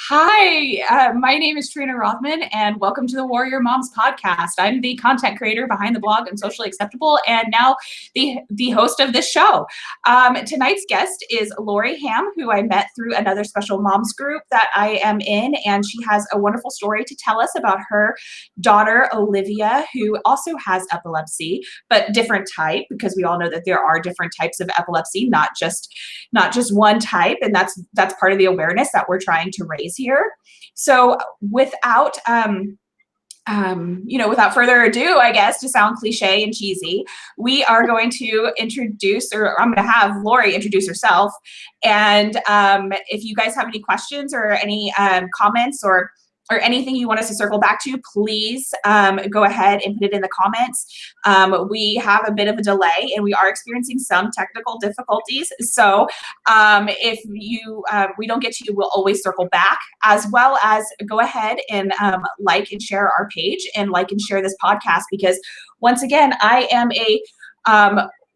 Hi, my name is Trina Rothman, and welcome to the Warrior Moms podcast. I'm the content creator behind the blog and Socially Acceptable, and now the host of this show. Tonight's guest is Lori Ham, who I met through another special moms group that I am in, and she has a wonderful story to tell us about her daughter, Olivia, who also has epilepsy, but different type, because we all know that there are different types of epilepsy, not just one type, and that's part of the awareness that we're trying to raise here. So without without further ado, I guess, to sound cliche and cheesy, we are going to introduce, or I'm going to have Lori introduce herself. And if you guys have any questions or any comments or anything you want us to circle back to, please go ahead and put it in the comments. We have a bit of a delay and we are experiencing some technical difficulties. So if we don't get to you, we'll always circle back, as well as go ahead and like and share our page and like and share this podcast, because once again, I am a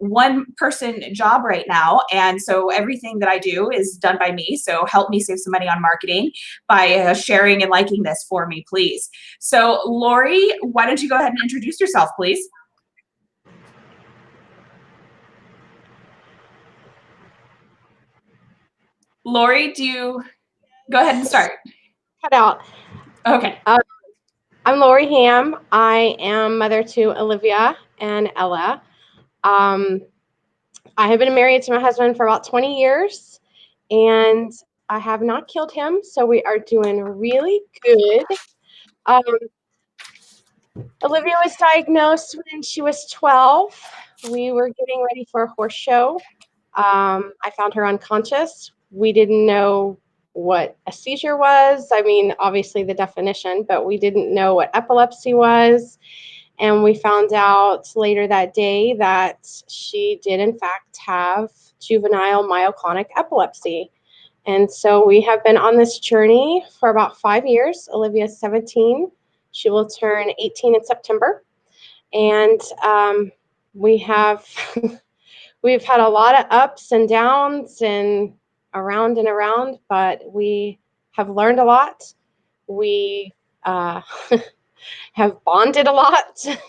one person job right now. And so everything that I do is done by me. So help me save some money on marketing by sharing and liking this for me, please. So Lori, why don't you go ahead and introduce yourself, please? Lori, do you go ahead and start? Cut out. Okay. I'm Lori Ham. I am mother to Olivia and Ella. I have been married to my husband for about 20 years, and I have not killed him, so we are doing really good. Olivia was diagnosed when she was 12. We were getting ready for a horse show. I found her unconscious. We didn't know what a seizure was. I mean, obviously the definition, but we didn't know what epilepsy was. And we found out later that day that she did, in fact, have juvenile myoclonic epilepsy. And so we have been on this journey for about 5 years. Olivia's 17. She will turn 18 in September. And we have we've had a lot of ups and downs and around, but we have learned a lot. We have bonded a lot. So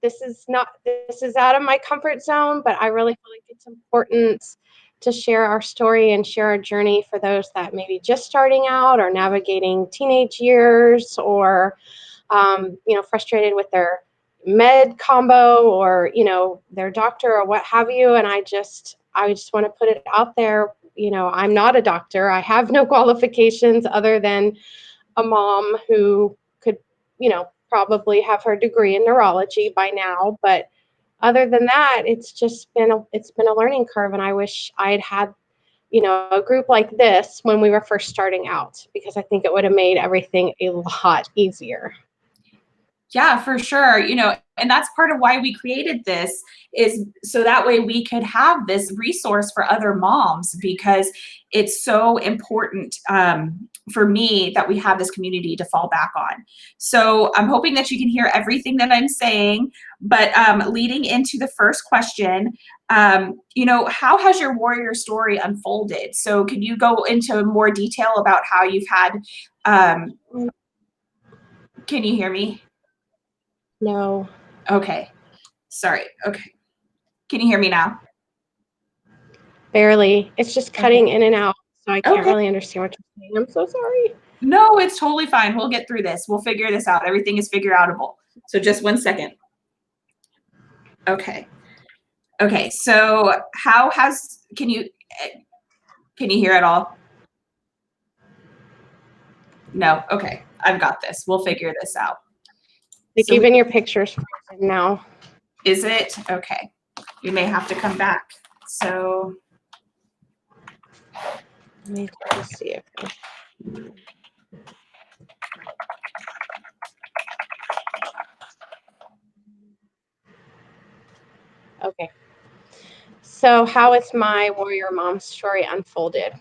this is out of my comfort zone, but I really feel like it's important to share our story and share our journey for those that may be just starting out or navigating teenage years, or frustrated with their med combo, or their doctor or what have you. And I just want to put it out there. I'm not a doctor. I have no qualifications other than a mom who could probably have her degree in neurology by now, but other than that, it's been a learning curve. And I wish I'd had a group like this when we were first starting out, because I think it would have made everything a lot easier. Yeah, for sure. And that's part of why we created this, is so that way we could have this resource for other moms, because it's so important for me that we have this community to fall back on. So I'm hoping that you can hear everything that I'm saying, but leading into the first question, how has your warrior story unfolded? So can you go into more detail about how you've had, can you hear me? No. Okay. Sorry. Okay. Can you hear me now? Barely. It's just cutting in and out, so I can't really understand what you're saying. I'm so sorry. No, it's totally fine. We'll get through this. We'll figure this out. Everything is figure outable. So just 1 second. Okay. Okay. So can you hear it all? No. Okay. I've got this. We'll figure this out. Like, even your picture's frozen now. Is it? Okay. You may have to come back. So let me try to see if okay. So how has my warrior mom story unfolded?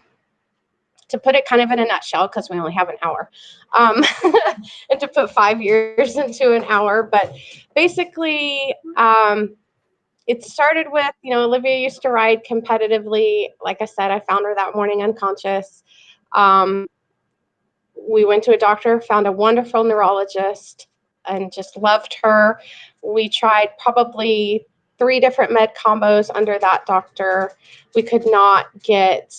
To put it kind of in a nutshell, because we only have an hour, and to put 5 years into an hour, but basically, it started with, Olivia used to ride competitively. Like I said, I found her that morning unconscious. We went to a doctor, found a wonderful neurologist, and just loved her. We tried probably 3 different med combos under that doctor. We could not get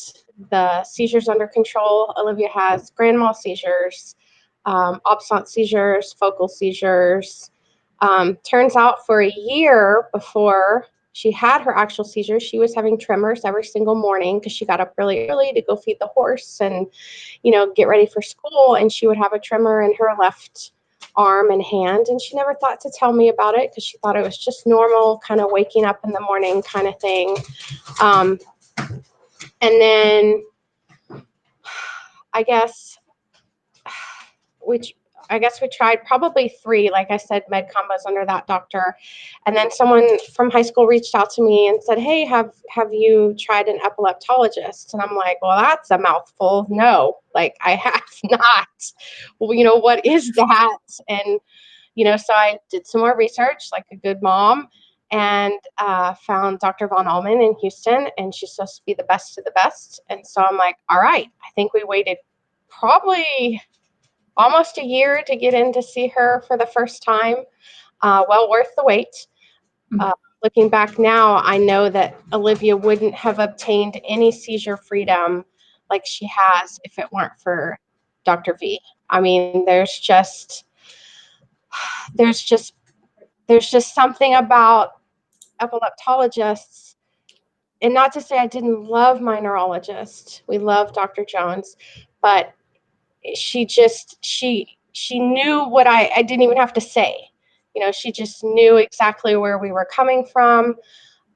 the seizures under control. Olivia has grand mal seizures, absence seizures, focal seizures. Turns out for a year before she had her actual seizures, she was having tremors every single morning because she got up really early to go feed the horse and, get ready for school. And she would have a tremor in her left arm and hand. And she never thought to tell me about it because she thought it was just normal, kind of waking up in the morning kind of thing. And then I guess which I guess we tried probably 3, like I said, med combos under that doctor. And then someone from high school reached out to me and said, "Hey, have you tried an epileptologist?" And I'm like, "Well, that's a mouthful. No, like I have not." Well, what is that? And, so I did some more research like a good mom, and found Dr. Von Allman in Houston, and she's supposed to be the best of the best. And so I'm like, all right, I think we waited probably almost a year to get in to see her for the first time. Well worth the wait. Looking back now, I know that Olivia wouldn't have obtained any seizure freedom like she has if it weren't for Dr. V. I mean, there's just something about epileptologists, and not to say I didn't love my neurologist. We love Dr. Jones, but she knew what I didn't even have to say. She just knew exactly where we were coming from.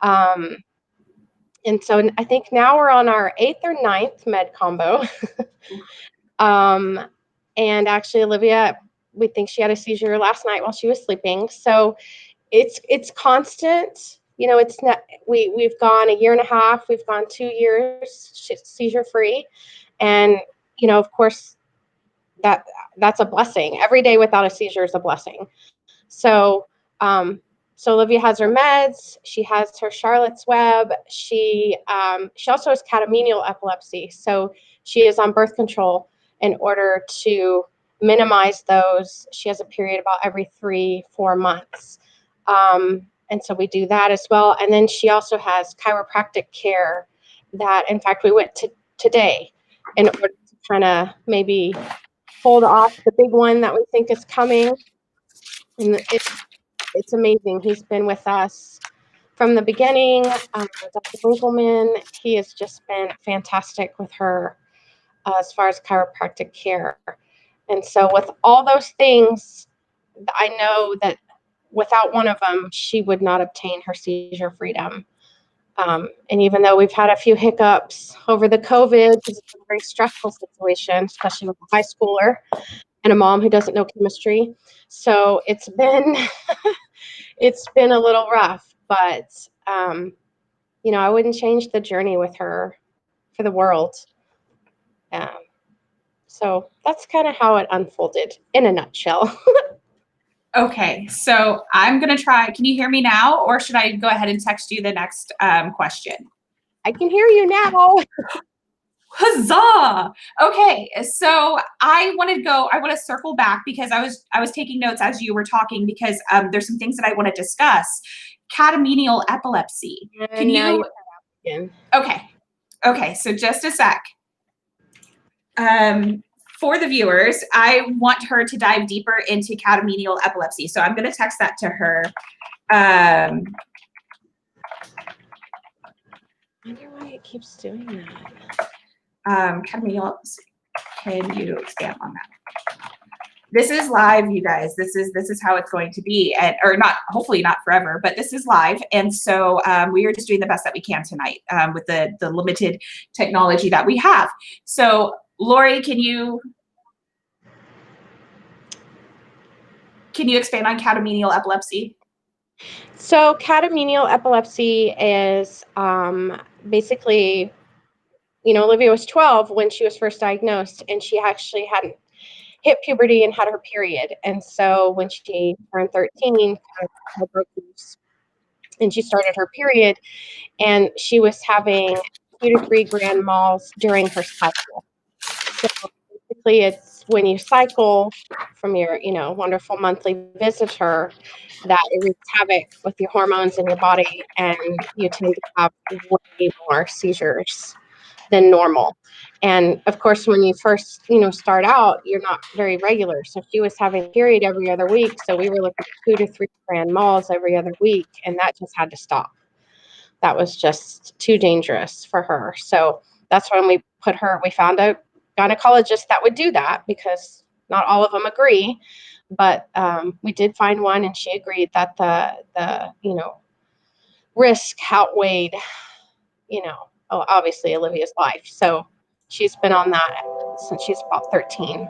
And so I think now we're on our 8th or 9th med combo. And actually, Olivia, we think she had a seizure last night while she was sleeping. So it's constant. It's not, we've gone a year and a half, we've gone 2 years seizure free. And, of course, that's a blessing. Every day without a seizure is a blessing. So, so Olivia has her meds. She has her Charlotte's Web. She also has catamenial epilepsy. So she is on birth control in order to minimize those. She has a period about every 3-4 months. And so we do that as well. And then she also has chiropractic care that, in fact, we went to today in order to kind of maybe hold off the big one that we think is coming. And it's amazing. He's been with us from the beginning. Dr. Winkleman, he has just been fantastic with her as far as chiropractic care. And so with all those things, I know that without one of them, she would not obtain her seizure freedom. And even though we've had a few hiccups over the COVID, because it's a very stressful situation, especially with a high schooler and a mom who doesn't know chemistry. So it's been a little rough, but I wouldn't change the journey with her for the world. So that's kind of how it unfolded in a nutshell. Okay, so I'm gonna try. Can you hear me now, or should I go ahead and text you the next question? I can hear you now. Huzzah! Okay, so I want to circle back because I was taking notes as you were talking because there's some things that I want to discuss. Catamenial epilepsy. Can you? Okay, so just a sec. For the viewers, I want her to dive deeper into catamenial epilepsy. So I'm going to text that to her. I wonder why it keeps doing that. Catamenial epilepsy. Can you expand on that? This is live, you guys. This is how it's going to be, or not. Hopefully not forever, but this is live, and so we are just doing the best that we can tonight with the limited technology that we have. So, Lori, can you expand on catamenial epilepsy? So catamenial epilepsy is basically, Olivia was 12 when she was first diagnosed, and she actually hadn't hit puberty and had her period. And so when she turned 13, her broke loose. and she started her period, and she was having 2 to 3 grand mols during her cycle. So basically, it's when you cycle from your, wonderful monthly visitor, that it wreaks havoc with your hormones in your body, and you tend to have way more seizures than normal. And of course, when you first, start out, you're not very regular. So she was having a period every other week. So we were looking at 2 to 3 grand mols every other week, and that just had to stop. That was just too dangerous for her. So that's when we found a gynecologist that would do that, because not all of them agree. But we did find one, and she agreed that the risk outweighed, obviously Olivia's life. So she's been on that since she's about 13.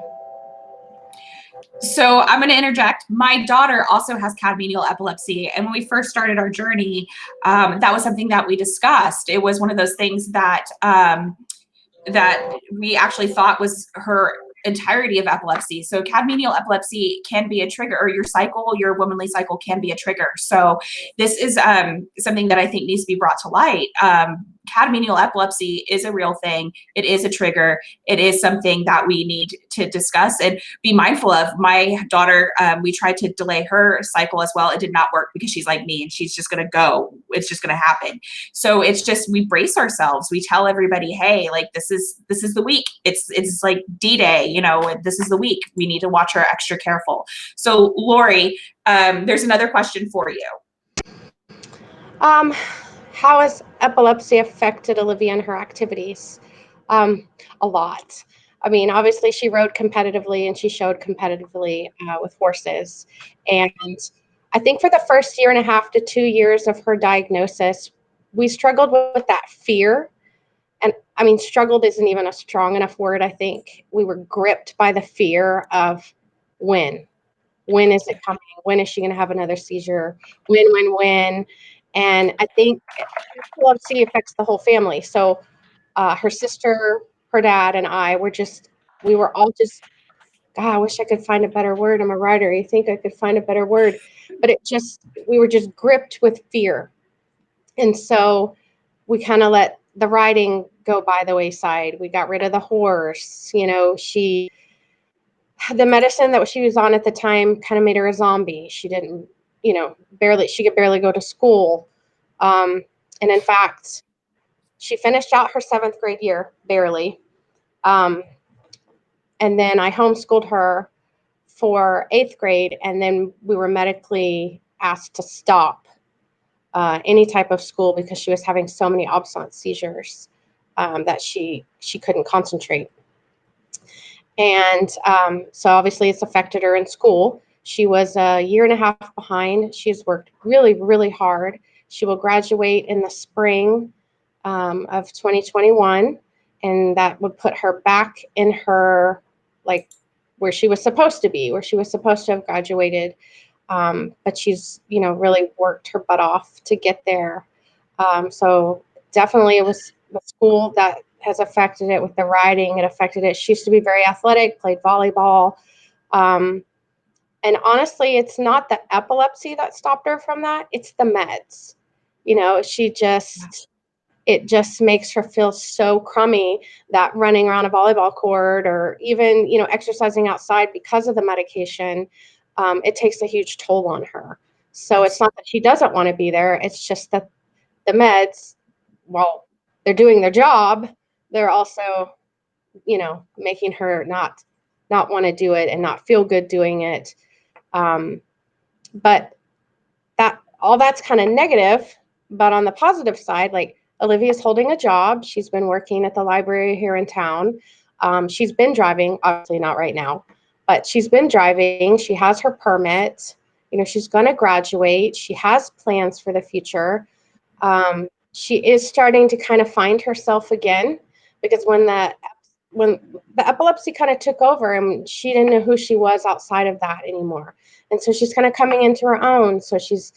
So I'm going to interject. My daughter also has catamenial epilepsy, and when we first started our journey, that was something that we discussed. It was one of those things that that we actually thought was her entirety of epilepsy. So catamenial epilepsy can be a trigger, or your cycle, your womanly cycle can be a trigger. So this is something that I think needs to be brought to light. Catamenial epilepsy is a real thing. It is a trigger. It is something that we need to discuss and be mindful of. My daughter, we tried to delay her cycle as well. It did not work because she's like me and she's just going to go. It's just going to happen. So it's just, we brace ourselves. We tell everybody, hey, like this is the week. It's like D-Day, this is the week. We need to watch her extra careful. So Lori, there's another question for you. How has epilepsy affected Olivia and her activities? A lot. I mean, obviously she rode competitively and she showed competitively with horses. And I think for the first 1.5 to 2 years of her diagnosis, we struggled with that fear. And I mean, struggled isn't even a strong enough word. I think we were gripped by the fear of when. When is it coming? When is she going to have another seizure? When? And I think epilepsy affects the whole family. So her sister, her dad, and I we were all just, God, I wish I could find a better word. I'm a writer. You think I could find a better word? But we were just gripped with fear. And so we kind of let the riding go by the wayside. We got rid of the horse. The medicine that she was on at the time kind of made her a zombie. She didn't, she could barely go to school. And in fact, she finished out her 7th grade year, barely. And then I homeschooled her for 8th grade, and then we were medically asked to stop any type of school because she was having so many obstinate seizures that she couldn't concentrate. And so obviously it's affected her in school. She was a 1.5 years behind. She's worked really, really hard. She will graduate in the spring of 2021, and that would put her back in her, like, where she was supposed to be, where she was supposed to have graduated. But she's, really worked her butt off to get there. So definitely it was the school that has affected it. With the riding, it affected it. She used to be very athletic, played volleyball. And honestly, it's not the epilepsy that stopped her from that. It's the meds. It just makes her feel so crummy that running around a volleyball court, or even, exercising outside because of the medication, it takes a huge toll on her. So it's not that she doesn't want to be there. It's just that the meds, while they're doing their job, they're also, making her not want to do it and not feel good doing it. But that's kind of negative. But on the positive side, like, Olivia's holding a job. She's been working at the library here in town. She's been driving, obviously not right now, but she's been driving. She has her permit. She's going to graduate. She has plans for the future. She is starting to kind of find herself again, because when the epilepsy kind of took over, and she didn't know who she was outside of that anymore. And so she's kind of coming into her own. So she's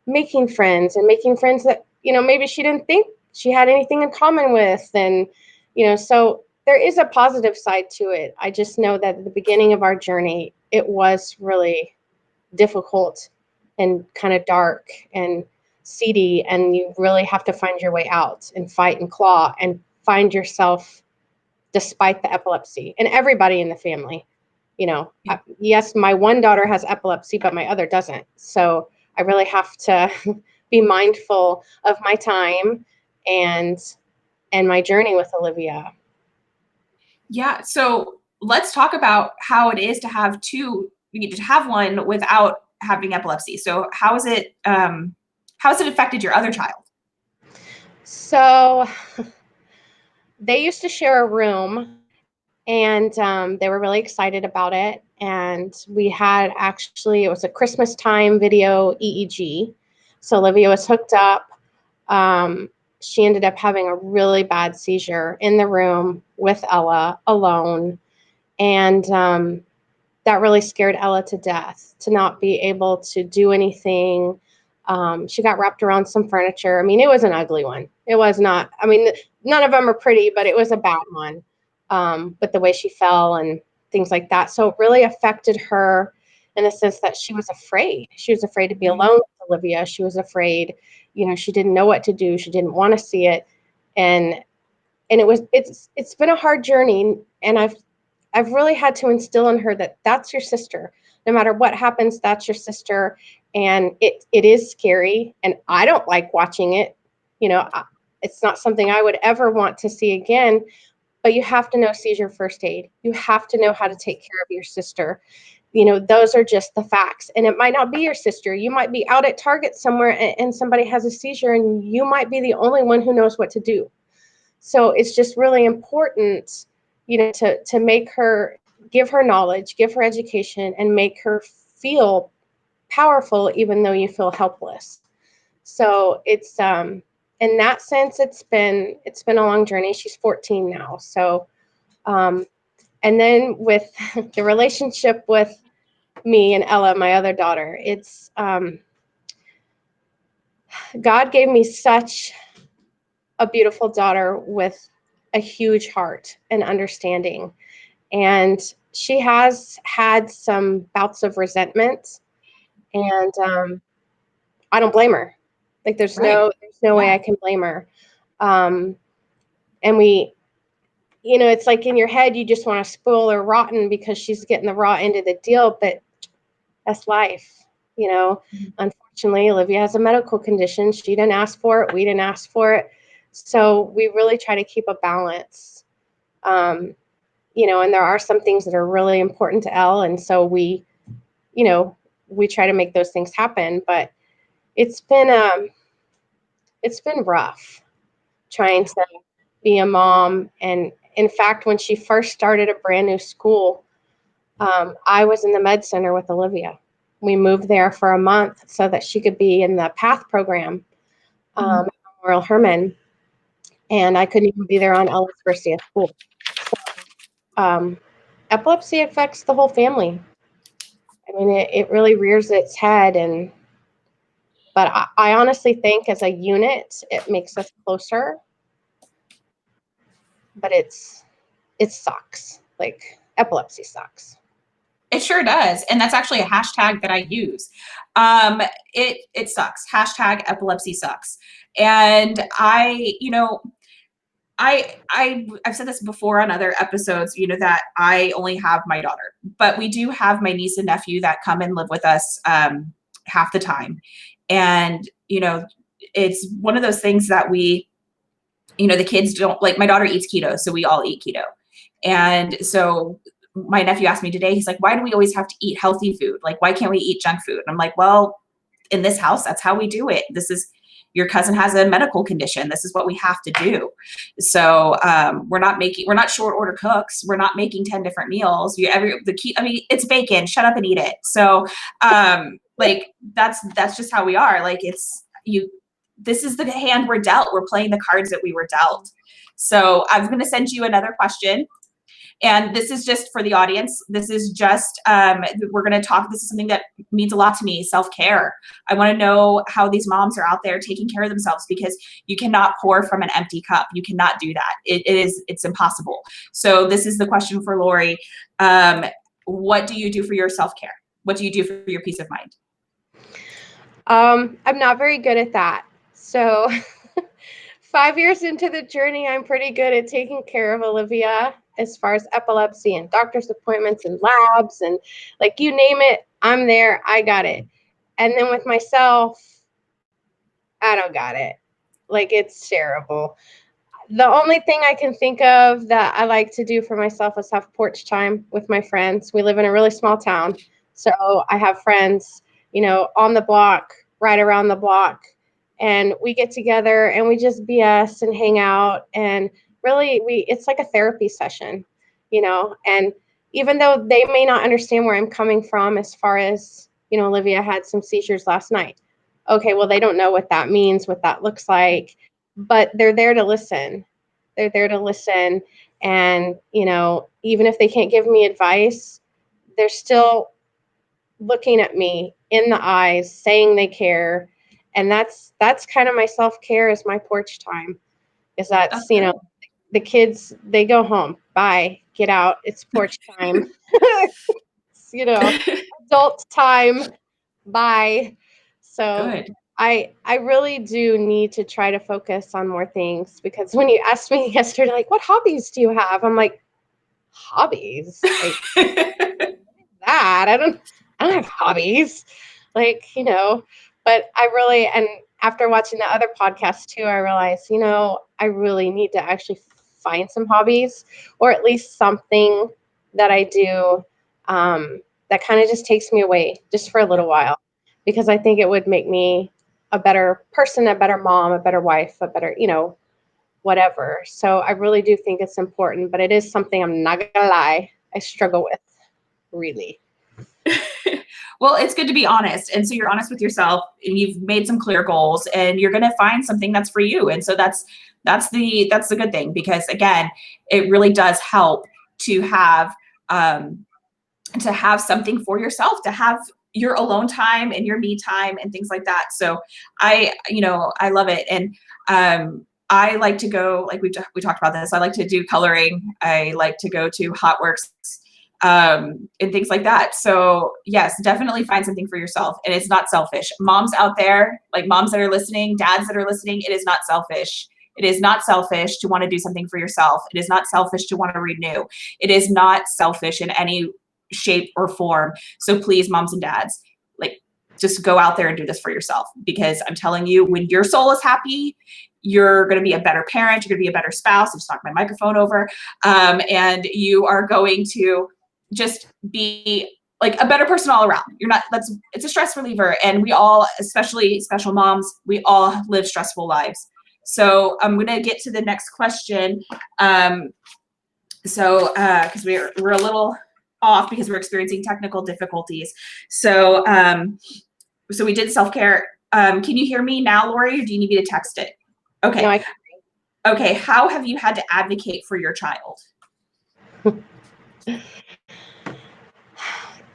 making friends that, maybe she didn't think she had anything in common with. And, so there is a positive side to it. I just know that at the beginning of our journey, it was really difficult and kind of dark. And seedy, and you really have to find your way out and fight and claw and find yourself despite the epilepsy, and everybody in the family. Yes, my one daughter has epilepsy, but my other doesn't. So I really have to be mindful of my time and my journey with Olivia. Yeah. So let's talk about how it is to have one without having epilepsy. So how has it affected your other child? So they used to share a room, and they were really excited about it. And we had, actually, it was a Christmas time video EEG. So Olivia was hooked up. She ended up having a really bad seizure in the room with Ella alone. And that really scared Ella to death, to not be able to do anything. She got wrapped around some furniture. I mean, it was an ugly one. It was not, I mean, none of them are pretty, but it was a bad one. But the way she fell and things like that. So it really affected her in the sense that she was afraid. She was afraid to be alone with Olivia. She was afraid, she didn't know what to do. She didn't want to see it. And it's been a hard journey. And I've really had to instill in her that that's your sister. No matter what happens, that's your sister. And it is scary. And I don't like watching it. It's not something I would ever want to see again. But you have to know seizure first aid. You have to know how to take care of your sister. Those are just the facts. And it might not be your sister. You might be out at Target somewhere and somebody has a seizure, and you might be the only one who knows what to do. So it's just really important, to make her, give her knowledge, give her education, and make her feel powerful, even though you feel helpless. So it's, in that sense, it's been a long journey. She's 14 now. So, and then with the relationship with me and Ella, my other daughter, it's, God gave me such a beautiful daughter with a huge heart and understanding. And she has had some bouts of resentment, and I don't blame her. Like there's Right. no way I can blame her. And we, it's like in your head, you just want to spoil her rotten because she's getting the raw end of the deal, but that's life. Unfortunately, Olivia has a medical condition. She didn't ask for it. We didn't ask for it. So we really try to keep a balance. And there are some things that are really important to Elle. And so we try to make those things happen, but it's been rough trying to be a mom. And in fact, when she first started a brand new school, I was in the med center with Olivia. We moved there for a month so that she could be in the PATH program at Memorial Hermann, and I couldn't even be there on Ella's first day of school. So, epilepsy affects the whole family. I mean, it really rears its head, but I honestly think as a unit, it makes us closer. But it sucks. Like epilepsy sucks. It sure does. And that's actually a hashtag that I use. It sucks. Hashtag epilepsy sucks. And I've said this before on other episodes, that I only have my daughter, but we do have my niece and nephew that come and live with us half the time. And, it's one of those things that we, the kids don't like. My daughter eats keto, so we all eat keto. And so my nephew asked me today, he's like, why do we always have to eat healthy food? Like, why can't we eat junk food? And I'm like, well, in this house, that's how we do it. Your cousin has a medical condition. This is what we have to do. So we're not short order cooks. We're not making 10 different meals. It's bacon. Shut up and eat it. So that's just how we are. Like this is the hand we're dealt. We're playing the cards that we were dealt. So I'm going to send you another question. And this is just for the audience. This is just, we're going to talk. This is something that means a lot to me, self-care. I want to know how these moms are out there taking care of themselves, because you cannot pour from an empty cup. You cannot do that. It's impossible. So this is the question for Lori. What do you do for your self-care? What do you do for your peace of mind? I'm not very good at that. So 5 years into the journey, I'm pretty good at taking care of Olivia as far as epilepsy and doctor's appointments and labs and like you name it, I'm there. I got it. And then with myself, I don't got it. Like it's terrible. The only thing I can think of that I like to do for myself is have porch time with my friends. We live in a really small town. So I have friends, on the block, right around the block. And we get together and we just BS and hang out. And really, it's like a therapy session, And even though they may not understand where I'm coming from as far as, Olivia had some seizures last night. Okay, well, they don't know what that means, what that looks like, but they're there to listen. They're there to listen. And, even if they can't give me advice, they're still looking at me in the eyes, saying they care. And that's kind of my self-care is my porch time. Is That's that's, good. the kids, they go home. Bye. Get out. It's porch time. It's, adult time. Bye. So Good. I really do need to try to focus on more things because when you asked me yesterday, like, what hobbies do you have? I'm like, hobbies? Like that. I don't have hobbies. Like, but I really and after watching the other podcast too, I realized, I really need to actually find some hobbies or at least something that I do that kind of just takes me away just for a little while because I think it would make me a better person, a better mom, a better wife, a better, whatever. So I really do think it's important, but it is something I'm not gonna lie, I struggle with really. Well, it's good to be honest. And so you're honest with yourself and you've made some clear goals and you're going to find something that's for you. And so that's the good thing, because again, it really does help um, to have something for yourself, to have your alone time and your me time and things like that. So I love it. And, I like to go, like we talked about this. I like to do coloring. I like to go to hot works, and things like that. So yes, definitely find something for yourself. And it's not selfish. Moms out there, like moms that are listening, dads that are listening, it is not selfish. It is not selfish to want to do something for yourself. It is not selfish to want to renew. It is not selfish in any shape or form. So please, moms and dads, like just go out there and do this for yourself, because I'm telling you, when your soul is happy, you're going to be a better parent. You're going to be a better spouse. I just knocked my microphone over. And you are going to just be like a better person all around. It's a stress reliever. And we all, especially special moms, we all live stressful lives. So I'm going to get to the next question. Because we're a little off because we're experiencing technical difficulties. So we did self-care. Can you hear me now, Lori, or do you need me to text it? Okay. No, Okay. How have you had to advocate for your child?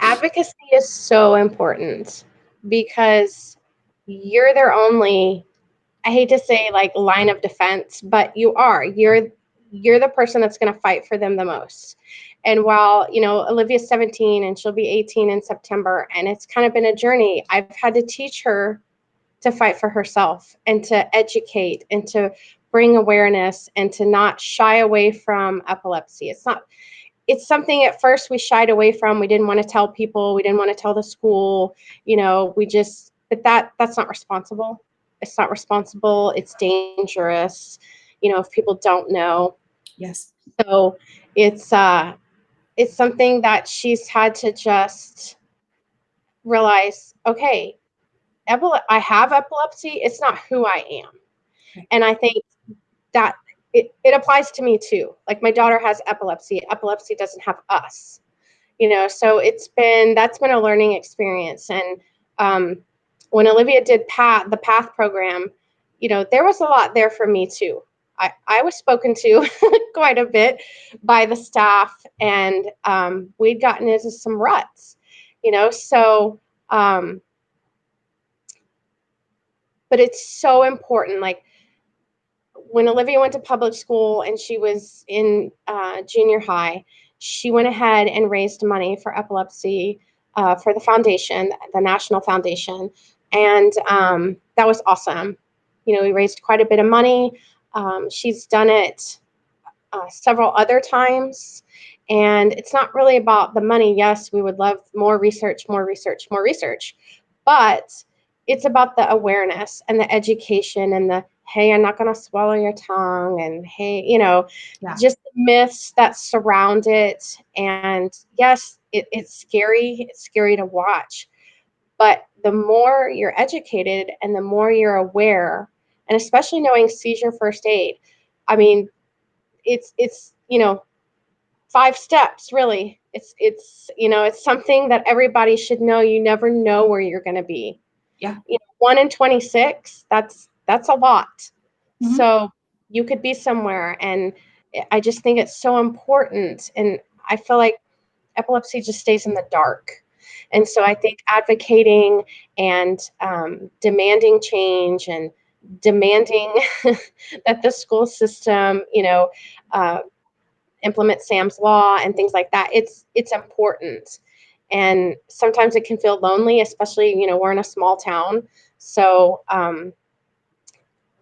advocacy is so important because you're their only, I hate to say like line of defense, but you're the person that's going to fight for them the most. And while, Olivia's 17 and she'll be 18 in September, and it's kind of been a journey, I've had to teach her to fight for herself and to educate and to bring awareness and to not shy away from epilepsy. It's something at first we shied away from. We didn't want to tell people. We didn't want to tell the school. But that's not responsible. It's not responsible. It's dangerous. If people don't know. Yes. So it's something that she's had to just realize. Okay, I have epilepsy. It's not who I am, Okay. and I think that it applies to me too. Like my daughter has epilepsy. Epilepsy doesn't have us. So that's been a learning experience. And when Olivia did the path program, there was a lot there for me too. I was spoken to quite a bit by the staff, and we'd gotten into some ruts, so but it's so important. Like when Olivia went to public school and she was in junior high, she went ahead and raised money for epilepsy for the foundation, the National Foundation. And that was awesome. We raised quite a bit of money. She's done it several other times. And it's not really about the money. Yes, we would love more research, more research, more research. But it's about the awareness and the education and the, hey, I'm not going to swallow your tongue. And hey, just the myths that surround it. And yes, it's scary. It's scary to watch. But the more you're educated and the more you're aware, and especially knowing seizure first aid, I mean, it's 5 steps really. It's something that everybody should know. You never know where you're going to be. 1 in 26, that's a lot. So you could be somewhere, and I just think it's so important. And I feel like epilepsy just stays in the dark. And so I think advocating and demanding change and demanding that the school system, implement Sam's Law and things like that, it's important. And sometimes it can feel lonely, especially, we're in a small town. So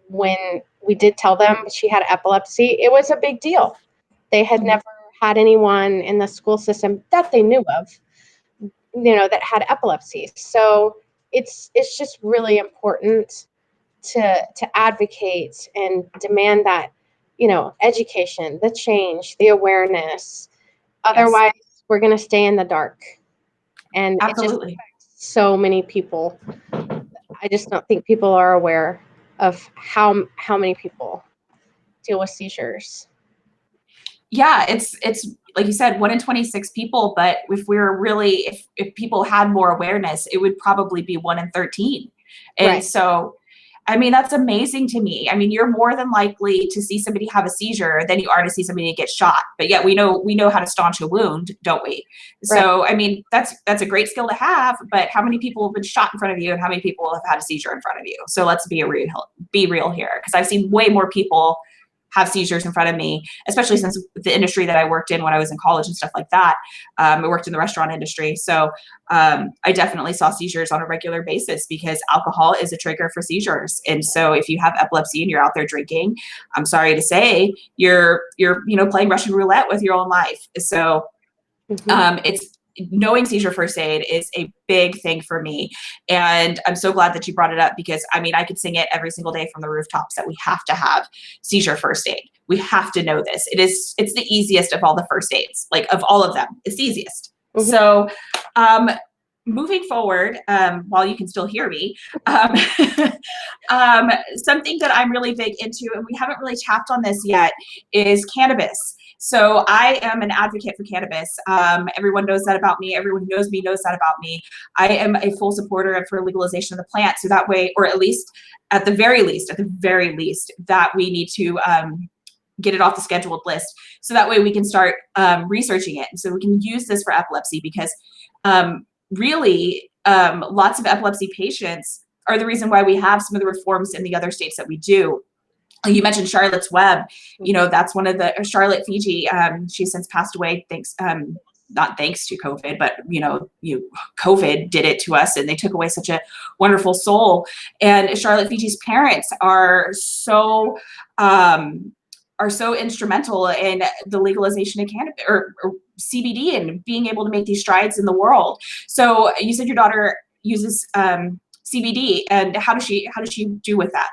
when we did tell them she had epilepsy, it was a big deal. They had never had anyone in the school system that they knew of, that had epilepsy. So it's just really important to advocate and demand that, education, the change, the awareness. Otherwise, we're going to stay in the dark. And it just affects so many people. I just don't think people are aware of how many people deal with seizures. Yeah, it's like you said, 1 in 26 people, but if people had more awareness, it would probably be 1 in 13. And so, I mean, that's amazing to me. I mean, you're more than likely to see somebody have a seizure than you are to see somebody get shot. But yet we know how to staunch a wound, don't we? So, I mean, that's a great skill to have, but how many people have been shot in front of you and how many people have had a seizure in front of you? So let's be real here, because I've seen way more people have seizures in front of me, especially since the industry that I worked in when I was in college and stuff like that. I worked in the restaurant industry. So I definitely saw seizures on a regular basis because alcohol is a trigger for seizures. And so if you have epilepsy and you're out there drinking, I'm sorry to say, you're playing Russian roulette with your own life. So it's knowing seizure first aid is a big thing for me. And I'm so glad that you brought it up, because I mean, I could sing it every single day from the rooftops that we have to have seizure first aid. We have to know this. It's the easiest of all the first aids, like of all of them, it's the easiest. So moving forward, while you can still hear me, something that I'm really big into, and we haven't really tapped on this yet, is cannabis. So I am an advocate for cannabis. Everyone knows that about me. Everyone who knows me knows that about me. I am a full supporter for legalization of the plant. So that way, or at the very least, that we need to get it off the scheduled list. So that way we can start researching it. So we can use this for epilepsy, because really lots of epilepsy patients are the reason why we have some of the reforms in the other states that we do. You mentioned Charlotte's Web, that's one of the Charlotte Fiji. She's since passed away, not thanks to COVID, but COVID did it to us, and they took away such a wonderful soul. And Charlotte Fiji's parents are so instrumental in the legalization of cannabis or CBD and being able to make these strides in the world. So you said your daughter uses CBD, and how does she do with that?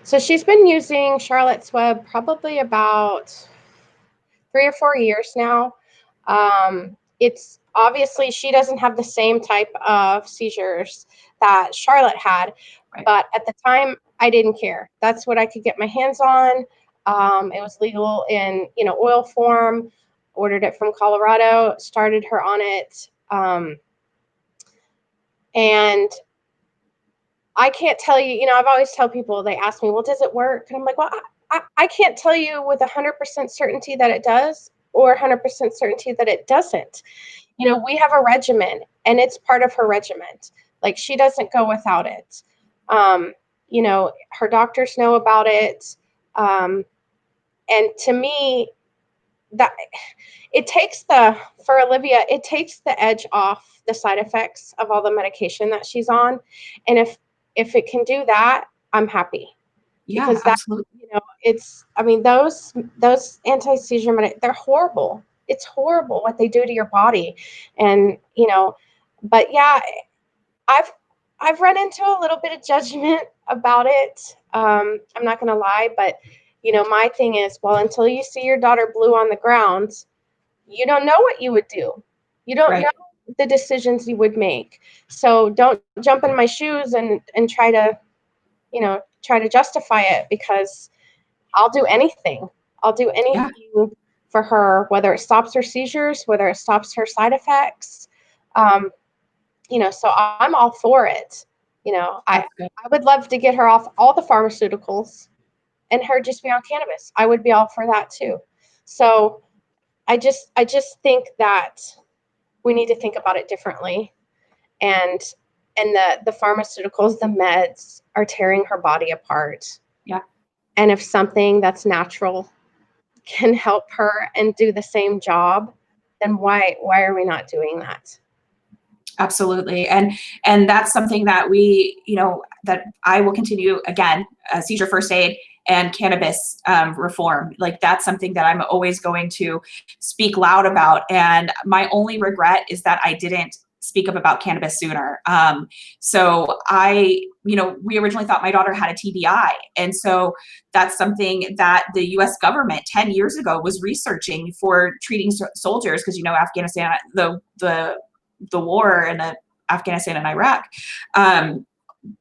So she's been using Charlotte's Web probably about 3 or 4 years now. It's obviously, she doesn't have the same type of seizures that Charlotte had, but at the time I didn't care. That's what I could get my hands on. It was legal in, oil form, ordered it from Colorado, started her on it. And I can't tell you, I've always tell people, they ask me, well, does it work? And I'm like, well, I can't tell you with 100% certainty that it does or 100% certainty that it doesn't. We have a regimen, and it's part of her regimen. Like, she doesn't go without it. Her doctors know about it. And to me, that for Olivia, it takes the edge off the side effects of all the medication that she's on. And if it can do that, I'm happy. Yeah, Because that, absolutely. I mean, those anti-seizure they're horrible. It's horrible what they do to your body. And, but yeah, I've run into a little bit of judgment about it. I'm not going to lie, but my thing is, well, until you see your daughter blue on the ground, you don't know what you would do. You don't Right. know the decisions you would make. So don't jump in my shoes and try to justify it, because I'll do anything. I'll do Yeah. anything for her, whether it stops her seizures, whether it stops her side effects. So I'm all for it. I That's good. would love to get her off all the pharmaceuticals and her just be on cannabis. I would be all for that too. So I just think that we need to think about it differently. And the pharmaceuticals, the meds are tearing her body apart. Yeah. And if something that's natural can help her and do the same job, then why are we not doing that? Absolutely. And that's something that that I will continue, again, seizure first aid and cannabis reform. Like, that's something that I'm always going to speak loud about. And my only regret is that I didn't speak up about cannabis sooner. So we originally thought my daughter had a TBI. And so that's something that the US government 10 years ago was researching for treating soldiers. Because, Afghanistan, the war in Afghanistan and Iraq,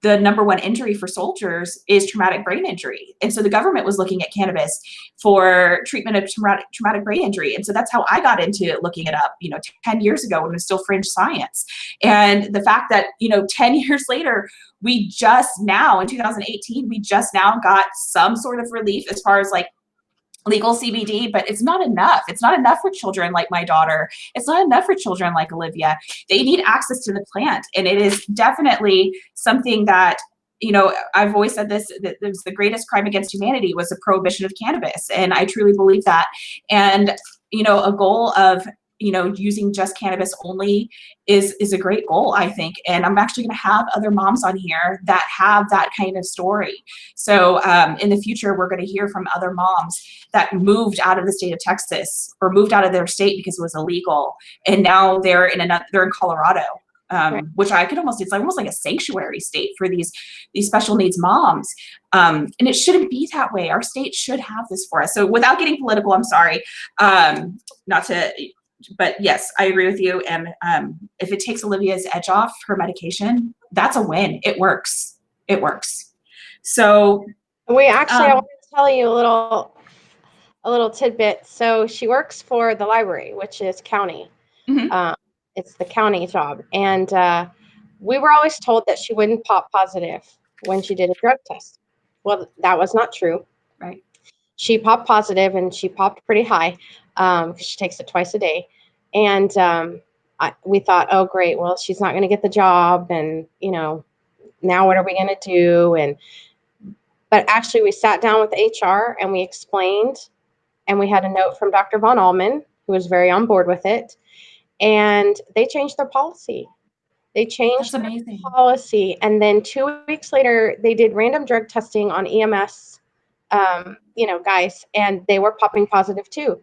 the number one injury for soldiers is traumatic brain injury. And so the government was looking at cannabis for treatment of traumatic brain injury. And so that's how I got into looking it up, 10 years ago, when it was still fringe science. And the fact that, 10 years later, we just now, in 2018, we just now got some sort of relief as far as like legal CBD, but it's not enough. It's not enough for children like my daughter. It's not enough for children like Olivia. They need access to the plant. And it is definitely something that, I've always said this, that it was the greatest crime against humanity was the prohibition of cannabis. And I truly believe that. And, a goal of, using just cannabis only is a great goal, I think. And I'm actually going to have other moms on here that have that kind of story. So in the future, we're going to hear from other moms that moved out of the state of Texas or moved out of their state because it was illegal. And now they're in Colorado. Right. Which it's almost like a sanctuary state for these special needs moms. And it shouldn't be that way. Our state should have this for us. So without getting political, I'm sorry, but yes, I agree with you. And if it takes Olivia's edge off her medication, that's a win. It works. It works. So We actually, I want to tell you a little tidbit. So she works for the library, which is county. mm-hmm. It's the county job. And we were always told that she wouldn't pop positive when she did a drug test. Well, that was not true. Right. She popped positive, and she popped pretty high because she takes it twice a day. And we thought, oh, great. Well, she's not going to get the job. And, now what are we going to do? But actually, we sat down with HR and we explained, and we had a note from Dr. Von Allman, who was very on board with it. And they changed their policy. They changed their policy. And then 2 weeks later, they did random drug testing on EMS, guys, and they were popping positive too.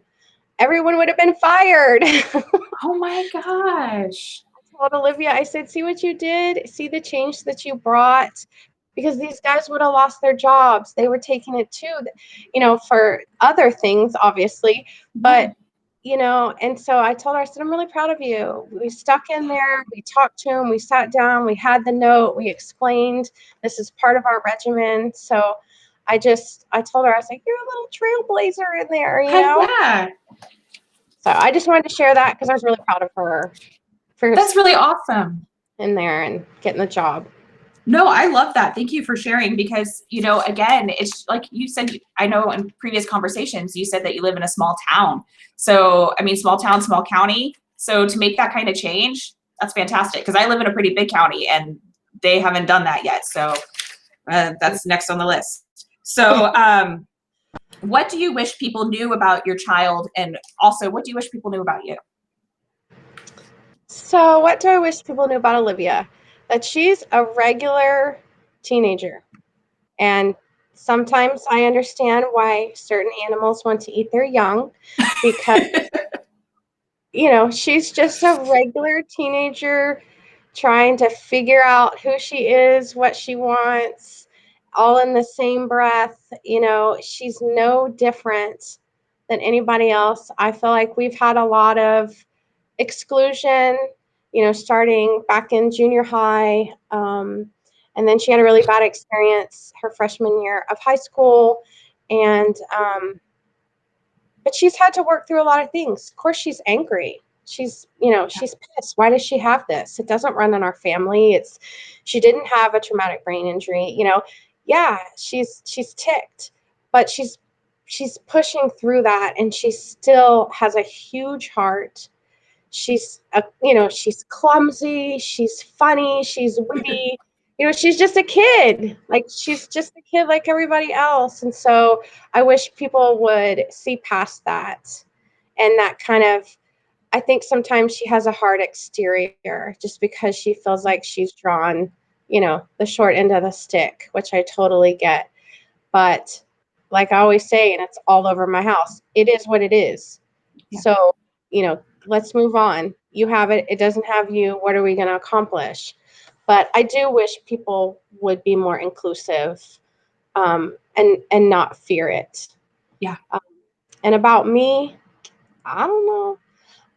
Everyone would have been fired. Oh my gosh. I told Olivia, I said, see what you did? See the change that you brought? Because these guys would have lost their jobs. They were taking it too, for other things, obviously. But and so I told her, I said, I'm really proud of you. We stuck in there. We talked to him. We sat down. We had the note. We explained this is part of our regimen. So I told her, I was like, you're a little trailblazer in there, Yeah. So I just wanted to share that because I was really proud of her. That's really awesome. In there and getting the job. No, I love that. Thank you for sharing, because, again, it's like you said, I know in previous conversations, you said that you live in a small town. So, small town, small county. So to make that kind of change, that's fantastic, because I live in a pretty big county and they haven't done that yet. So that's next on the list. So, what do you wish people knew about your child? And also, what do you wish people knew about you? So, what do I wish people knew about Olivia? That she's a regular teenager. And sometimes I understand why certain animals want to eat their young because, she's just a regular teenager trying to figure out who she is, what she wants, all in the same breath. She's no different than anybody else. I feel like we've had a lot of exclusion, starting back in junior high. And then she had a really bad experience her freshman year of high school. And, but she's had to work through a lot of things. Of course, she's angry. She's pissed. Why does she have this? It doesn't run in our family. She didn't have a traumatic brain injury. Yeah, she's ticked, but she's pushing through that, and she still has a huge heart. She's clumsy, she's funny, she's witty. She's just a kid. Like, she's just a kid like everybody else. And so I wish people would see past that. And that kind of, I think sometimes she has a hard exterior just because she feels like she's drawn, the short end of the stick, which I totally get. But like I always say, and it's all over my house, it is what it is. Yeah. So, let's move on. You have it. It doesn't have you. What are we going to accomplish? But I do wish people would be more inclusive, and not fear it. Yeah. And about me, I don't know.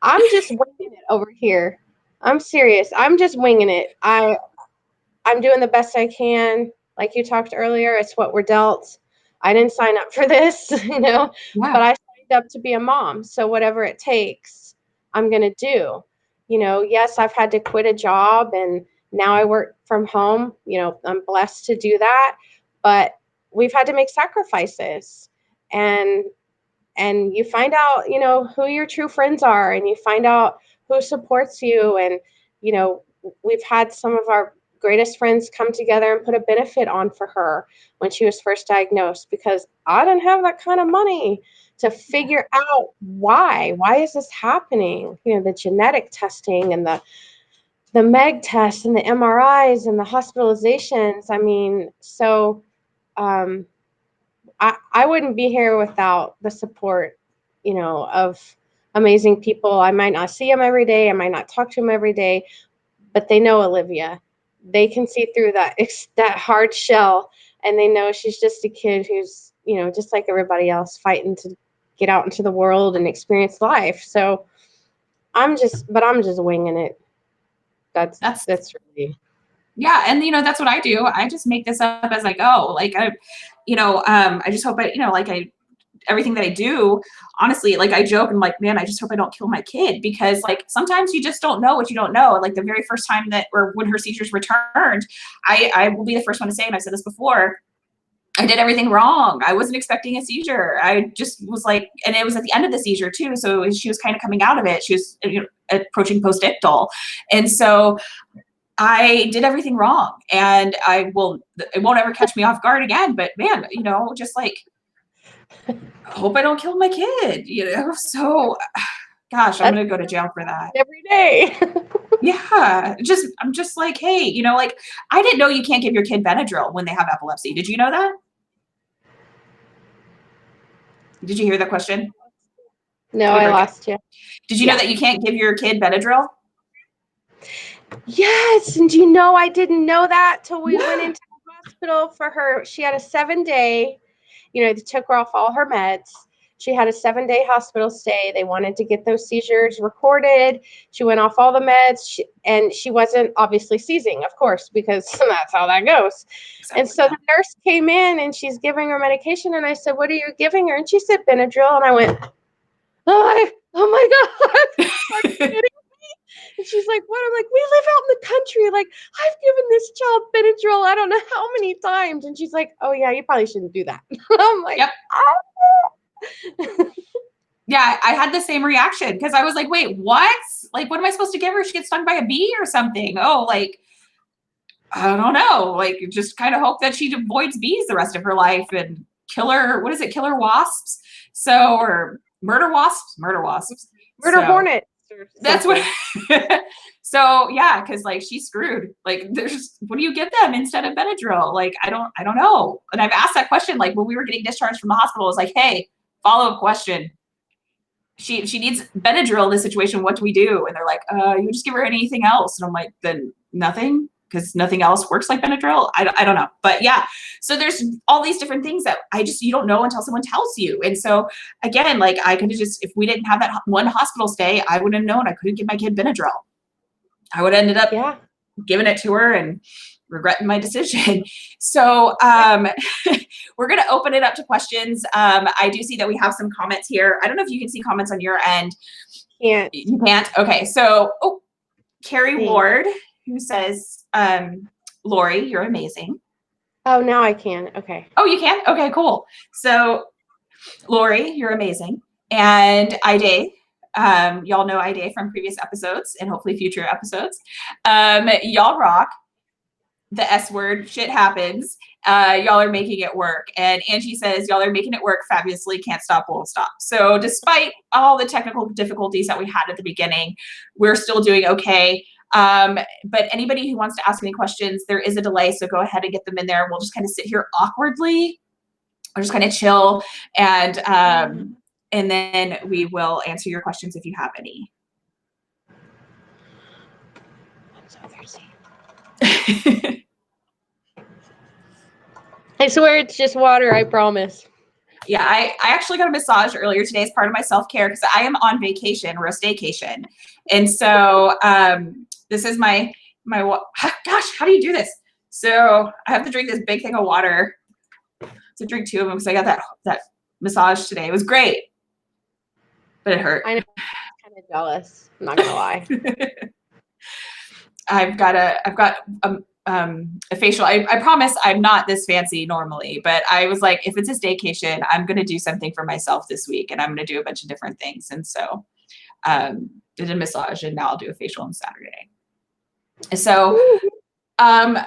I'm just winging it over here. I'm serious. I'm just winging it. I'm doing the best I can. Like you talked earlier, it's what we're dealt. I didn't sign up for this, but I signed up to be a mom. So whatever it takes, I'm going to do. Yes, I've had to quit a job and now I work from home. I'm blessed to do that, but we've had to make sacrifices, and you find out, who your true friends are, and you find out who supports you. And, we've had some of our greatest friends come together and put a benefit on for her when she was first diagnosed, because I didn't have that kind of money to figure out why is this happening? The genetic testing and the MEG tests and the MRIs and the hospitalizations. I mean, so I wouldn't be here without the support, of amazing people. I might not see them every day. I might not talk to them every day, but they know Olivia. They can see through that hard shell, and they know she's just a kid who's, just like everybody else, fighting to get out into the world and experience life. So I'm just winging it. That's really. Yeah. And that's what I do. I just make this up as I go. Like, I just hope everything that I do, honestly, like, I joke and like, man, I just hope I don't kill my kid, because like sometimes you just don't know what you don't know. Like the very first time when her seizures returned, I will be the first one to say, and I've said this before, I did everything wrong. I wasn't expecting a seizure. I just was like, and it was at the end of the seizure too. So she was kind of coming out of it. She was approaching post-ictal. And so I did everything wrong, and it won't ever catch me off guard again. But man, just like, I hope I don't kill my kid, So, gosh, I'm going to go to jail for that. Every day. Yeah. I'm just like, hey, like, I didn't know you can't give your kid Benadryl when they have epilepsy. Did you know that? Did you hear that question? No, I lost you. Did you know that you can't give your kid Benadryl? Yes. And I didn't know that till we went into the hospital for her. She had a 7-day, they took her off all her meds. She had a 7-day hospital stay. They wanted to get those seizures recorded. She went off all the meds, and she wasn't obviously seizing, of course, because that's how that goes. Exactly. And so the nurse came in and she's giving her medication. And I said, "What are you giving her?" And she said, "Benadryl." And I went, oh my God. Are you kidding me? And she's like, "What?" I'm like, "We live out in the country. Like, I've given this child Benadryl I don't know how many times." And she's like, "Oh yeah, you probably shouldn't do that." I'm like, yep. Oh. Yeah, I had the same reaction, because I was like, wait, what? Like, what am I supposed to give her? She gets stung by a bee or something. Oh, like, I don't know. Like, just kind of hope that she avoids bees the rest of her life. And killer, what is it? Killer wasps. So, or murder wasps. Murder So hornet. that's what, so yeah, cause like she's screwed. Like there's, what do you give them instead of Benadryl? Like, I don't know. And I've asked that question, like when we were getting discharged from the hospital, it was like, hey, follow-up question. She needs Benadryl in this situation. What do we do? And they're like, you just give her anything else. And I'm like, then nothing, because nothing else works like Benadryl. I don't know. But yeah, so there's all these different things that you don't know until someone tells you. And so again, like I could have just, if we didn't have that one hospital stay, I wouldn't have known I couldn't give my kid Benadryl. I would have ended up giving it to her and regretting my decision. So we're going to open it up to questions. I do see that we have some comments here. I don't know if you can see comments on your end. Can't. You can't? Okay. So, Carrie Ward, who says, Lori, you're amazing. Oh, now I can. Okay. Oh, you can? Okay, cool. So, Lori, you're amazing. And Ide, y'all know Ide from previous episodes and hopefully future episodes. Y'all rock. The S word, shit happens. Y'all are making it work. And Angie says, y'all are making it work fabulously, can't stop, won't stop. So despite all the technical difficulties that we had at the beginning, we're still doing okay. But anybody who wants to ask any questions, there is a delay, so go ahead and get them in there. We'll just kind of sit here awkwardly, or just kind of chill, and then we will answer your questions if you have any. I'm so thirsty. I swear it's just water, I promise. Yeah, I actually got a massage earlier today as part of my self-care because I am on vacation. We're a staycation. And so this is my gosh, how do you do this? So I have to drink this big thing of water. To drink 2 of them because I got that massage today. It was great, but it hurt. I know, I'm kind of jealous. I'm not gonna lie. I've got a facial. I promise I'm not this fancy normally, but I was like, if it's a staycation, I'm gonna do something for myself this week, and I'm gonna do a bunch of different things. And so did a massage, and now I'll do a facial on Saturday. So I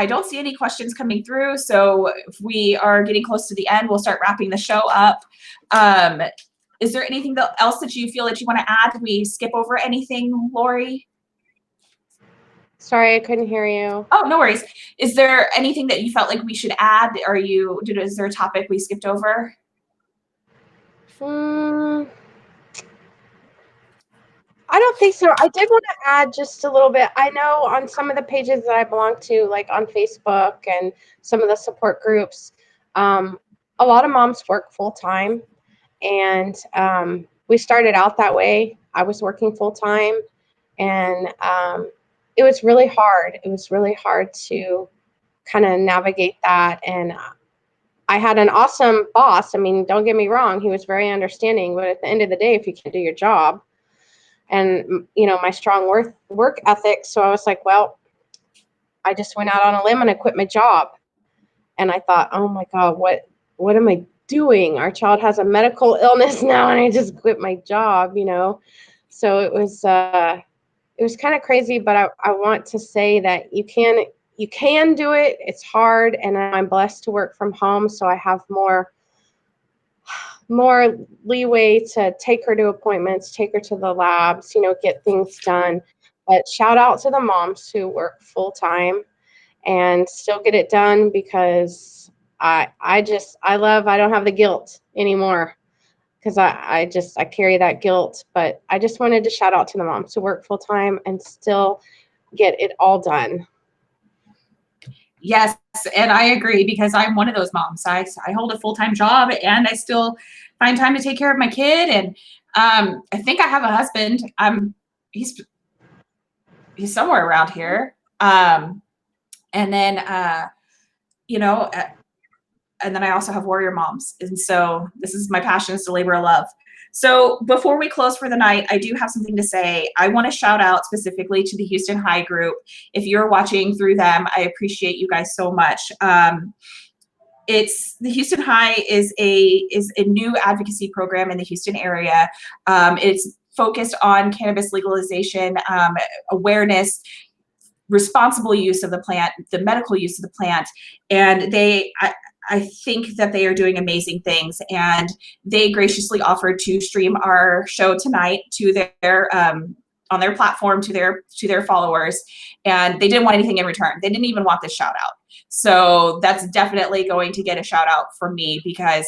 don't see any questions coming through. So if we are getting close to the end, we'll start wrapping the show up. Is there anything else that you feel that you want to add? Did we skip over anything, Lori? Sorry, I couldn't hear you. Oh, no worries. Is there anything that you felt like we should add? Is there a topic we skipped over? I don't think so. I did want to add just a little bit. I know on some of the pages that I belong to, like on Facebook and some of the support groups, a lot of moms work full time. And we started out that way. I was working full time, and it was really hard. It was really hard to kind of navigate that. And I had an awesome boss. I mean, don't get me wrong. He was very understanding. But at the end of the day, if you can't do your job, and my strong work ethic, so I was like, well, I just went out on a limb and I quit my job. And I thought, oh my God, what am I doing? Our child has a medical illness now, and I just quit my job, So it was kind of crazy, but I want to say that you can do it. It's hard, and I'm blessed to work from home, so I have more leeway to take her to appointments, take her to the labs, get things done. But shout out to the moms who work full time and still get it done, because I don't have the guilt anymore, because I carry that guilt. But I just wanted to shout out to the moms who work full time and still get it all done. Yes, and I agree, because I'm one of those moms. I hold a full-time job, and I still find time to take care of my kid. And I think I have a husband. He's somewhere around here. And then and then I also have warrior moms. And so this is my passion, is to labor of love. So before we close for the night, I do have something to say. I want to shout out specifically to the Houston High group. If you're watching through them, I appreciate you guys so much. The Houston High is a new advocacy program in the Houston area. It's focused on cannabis legalization, awareness, responsible use of the plant, the medical use of the plant. And I think that they are doing amazing things, and they graciously offered to stream our show tonight to their on their platform to their followers, and they didn't want anything in return. They didn't even want this shout out. So that's definitely going to get a shout out from me, because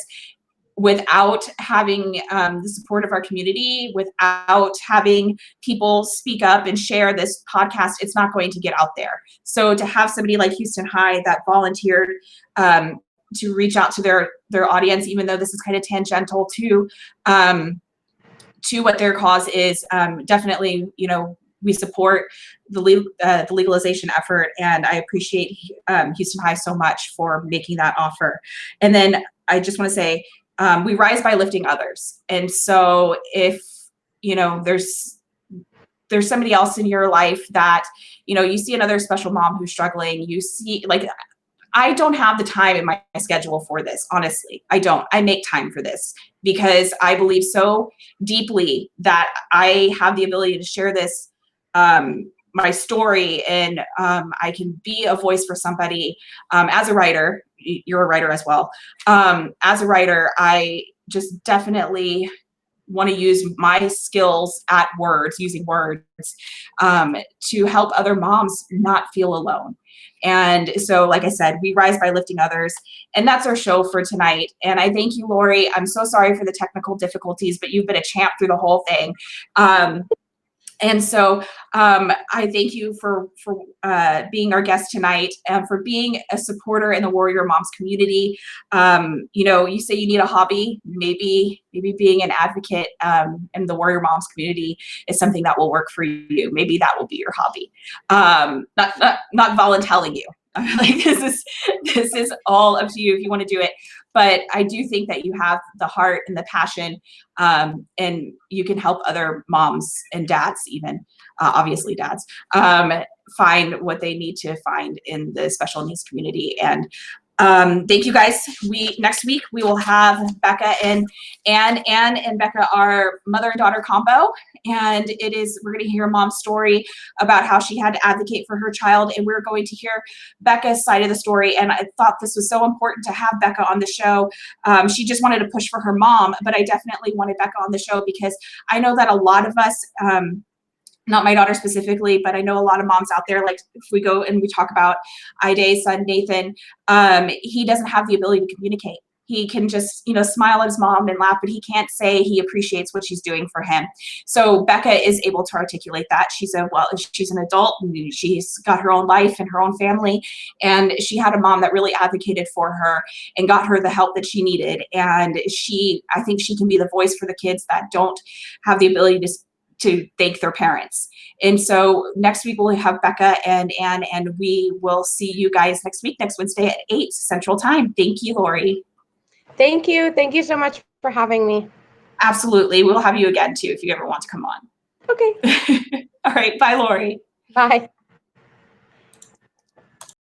without having the support of our community, without having people speak up and share this podcast, it's not going to get out there. So to have somebody like Houston High that volunteered to reach out to their audience, even though this is kind of tangential to what their cause is, definitely, we support the legalization effort, and I appreciate Houston High so much for making that offer. And then I just want to say, we rise by lifting others. And so if, there's somebody else in your life that, you see another special mom who's struggling, you see, like, I don't have the time in my schedule for this. Honestly, I don't. I make time for this because I believe so deeply that I have the ability to share this, my story, and I can be a voice for somebody. As a writer, you're a writer as well. As a writer, I just definitely want to use my skills at using words, to help other moms not feel alone. And so, like I said, we rise by lifting others, and that's our show for tonight. And I thank you, Lori. I'm so sorry for the technical difficulties, but you've been a champ through the whole thing. And so I thank you for being our guest tonight, and for being a supporter in the Warrior Moms community. You say you need a hobby. Maybe being an advocate in the Warrior Moms community is something that will work for you. Maybe that will be your hobby. Not volunteering you. Like, this is all up to you if you want to do it. But I do think that you have the heart and the passion, and you can help other moms and dads, even obviously dads, find what they need to find in the special needs community. And thank you guys. Next week we will have Becca and Anne and Becca, our mother and daughter combo, and we're going to hear Mom's story about how she had to advocate for her child, and we're going to hear Becca's side of the story. And I thought this was so important to have Becca on the show. She just wanted to push for her mom, but I definitely wanted Becca on the show because I know that a lot of us, not my daughter specifically, but I know a lot of moms out there, like if we go and we talk about Iday's son, Nathan, he doesn't have the ability to communicate. He can just, smile at his mom and laugh, but he can't say he appreciates what she's doing for him. So Becca is able to articulate that. She's an adult, and she's got her own life and her own family. And she had a mom that really advocated for her and got her the help that she needed. And I think she can be the voice for the kids that don't have the ability to thank their parents. And so next week we'll have Becca and Anne, and we will see you guys next Wednesday at 8 Central Time. Thank you, Lori. Thank you. Thank you so much for having me. Absolutely. We'll have you again too if you ever want to come on. Okay. All right. Bye, Lori. Bye.